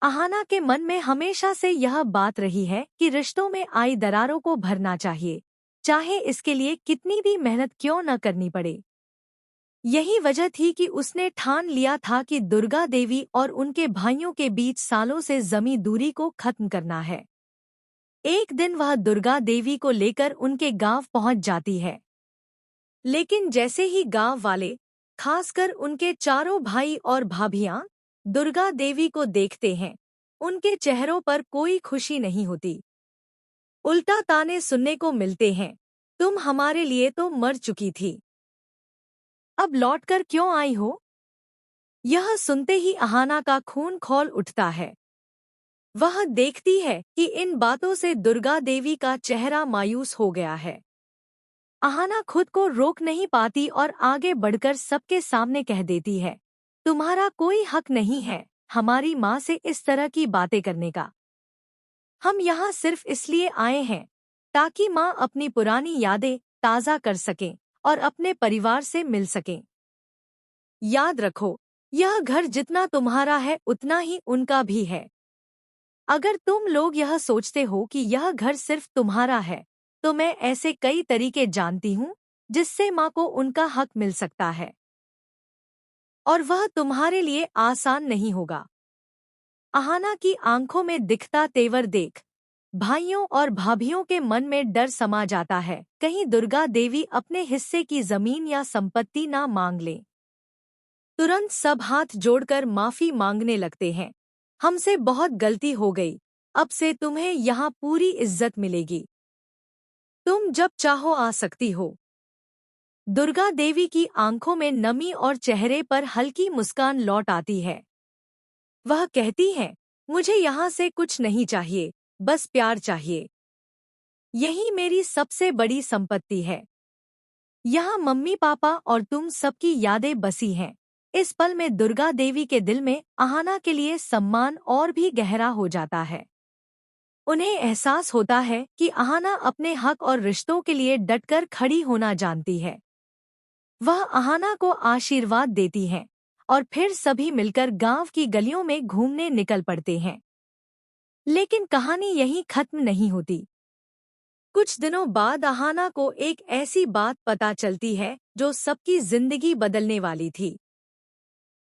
अहाना के मन में हमेशा से यह बात रही है कि रिश्तों में आई दरारों को भरना चाहिए, चाहे इसके लिए कितनी भी मेहनत क्यों न करनी पड़े। यही वजह थी कि उसने ठान लिया था कि दुर्गा देवी और उनके भाइयों के बीच सालों से जमी दूरी को खत्म करना है। एक दिन वह दुर्गा देवी को लेकर उनके गांव पहुंच जाती है। लेकिन जैसे ही गांव वाले, खासकर उनके चारों भाई और भाभियां, दुर्गा देवी को देखते हैं, उनके चेहरों पर कोई खुशी नहीं होती। उल्टा ताने सुनने को मिलते हैं, तुम हमारे लिए तो मर चुकी थी, अब लौटकर क्यों आई हो? यह सुनते ही अहाना का खून खौल उठता है। वह देखती है कि इन बातों से दुर्गा देवी का चेहरा मायूस हो गया है। अहाना खुद को रोक नहीं पाती और आगे बढ़कर सबके सामने कह देती है, तुम्हारा कोई हक नहीं है हमारी माँ से इस तरह की बातें करने का। हम यहाँ सिर्फ इसलिए आए हैं ताकि माँ अपनी पुरानी यादें ताज़ा कर सकें और अपने परिवार से मिल सकें। याद रखो, यह घर जितना तुम्हारा है उतना ही उनका भी है। अगर तुम लोग यह सोचते हो कि यह घर सिर्फ तुम्हारा है, तो मैं ऐसे कई तरीके जानती हूँ जिससे माँ को उनका हक मिल सकता है, और वह तुम्हारे लिए आसान नहीं होगा। अहाना की आंखों में दिखता तेवर देख भाइयों और भाभियों के मन में डर समा जाता है, कहीं दुर्गा देवी अपने हिस्से की जमीन या संपत्ति ना मांग ले। तुरंत सब हाथ जोड़कर माफी मांगने लगते हैं, हमसे बहुत गलती हो गई, अब से तुम्हें यहाँ पूरी इज्जत मिलेगी, तुम जब चाहो आ सकती हो। दुर्गा देवी की आंखों में नमी और चेहरे पर हल्की मुस्कान लौट आती है। वह कहती है, मुझे यहाँ से कुछ नहीं चाहिए, बस प्यार चाहिए। यही मेरी सबसे बड़ी संपत्ति है। यहाँ मम्मी पापा और तुम सबकी यादें बसी हैं। इस पल में दुर्गा देवी के दिल में अहाना के लिए सम्मान और भी गहरा हो जाता है। उन्हें एहसास होता है कि अहाना अपने हक और रिश्तों के लिए डटकर खड़ी होना जानती है। वह अहाना को आशीर्वाद देती हैं और फिर सभी मिलकर गांव की गलियों में घूमने निकल पड़ते हैं। लेकिन कहानी यहीं खत्म नहीं होती। कुछ दिनों बाद अहाना को एक ऐसी बात पता चलती है जो सबकी जिंदगी बदलने वाली थी।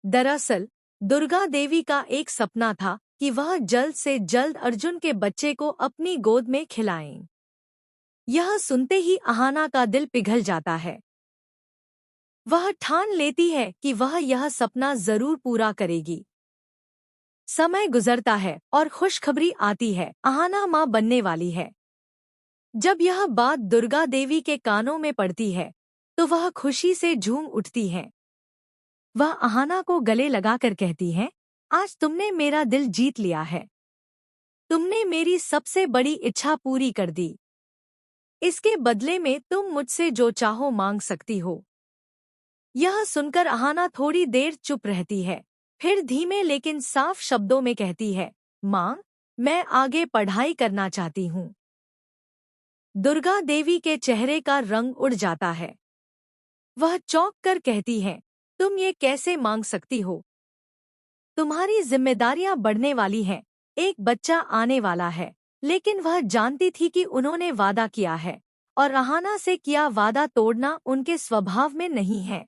दरअसल दुर्गा देवी का एक सपना था कि वह जल्द से जल्द अर्जुन के बच्चे को अपनी गोद में खिलाएं। यह सुनते ही अहाना का दिल पिघल जाता है। वह ठान लेती है कि वह यह सपना जरूर पूरा करेगी। समय गुजरता है और खुशखबरी आती है, अहाना मां बनने वाली है। जब यह बात दुर्गा देवी के कानों में पड़ती है तो वह खुशी से झूम उठती है। वह अहाना को गले लगाकर कहती है, आज तुमने मेरा दिल जीत लिया है, तुमने मेरी सबसे बड़ी इच्छा पूरी कर दी। इसके बदले में तुम मुझसे जो चाहो मांग सकती हो। यह सुनकर अहाना थोड़ी देर चुप रहती है, फिर धीमे लेकिन साफ शब्दों में कहती है, मां, मैं आगे पढ़ाई करना चाहती हूँ। दुर्गा देवी के चेहरे का रंग उड़ जाता है। वह चौंक कर कहती है, तुम ये कैसे मांग सकती हो? तुम्हारी जिम्मेदारियां बढ़ने वाली हैं, एक बच्चा आने वाला है। लेकिन वह जानती थी कि उन्होंने वादा किया है और अहाना से किया वादा तोड़ना उनके स्वभाव में नहीं है।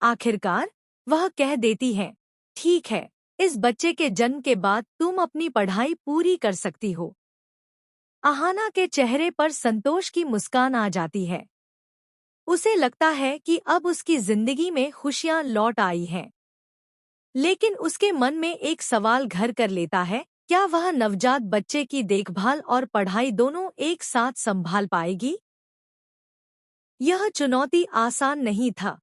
आखिरकार वह कह देती है, ठीक है, इस बच्चे के जन्म के बाद तुम अपनी पढ़ाई पूरी कर सकती हो। अहाना के चेहरे पर संतोष की मुस्कान आ जाती है। उसे लगता है कि अब उसकी जिंदगी में खुशियां लौट आई हैं। लेकिन उसके मन में एक सवाल घर कर लेता है, क्या वह नवजात बच्चे की देखभाल और पढ़ाई दोनों एक साथ संभाल पाएगी? यह चुनौती आसान नहीं था,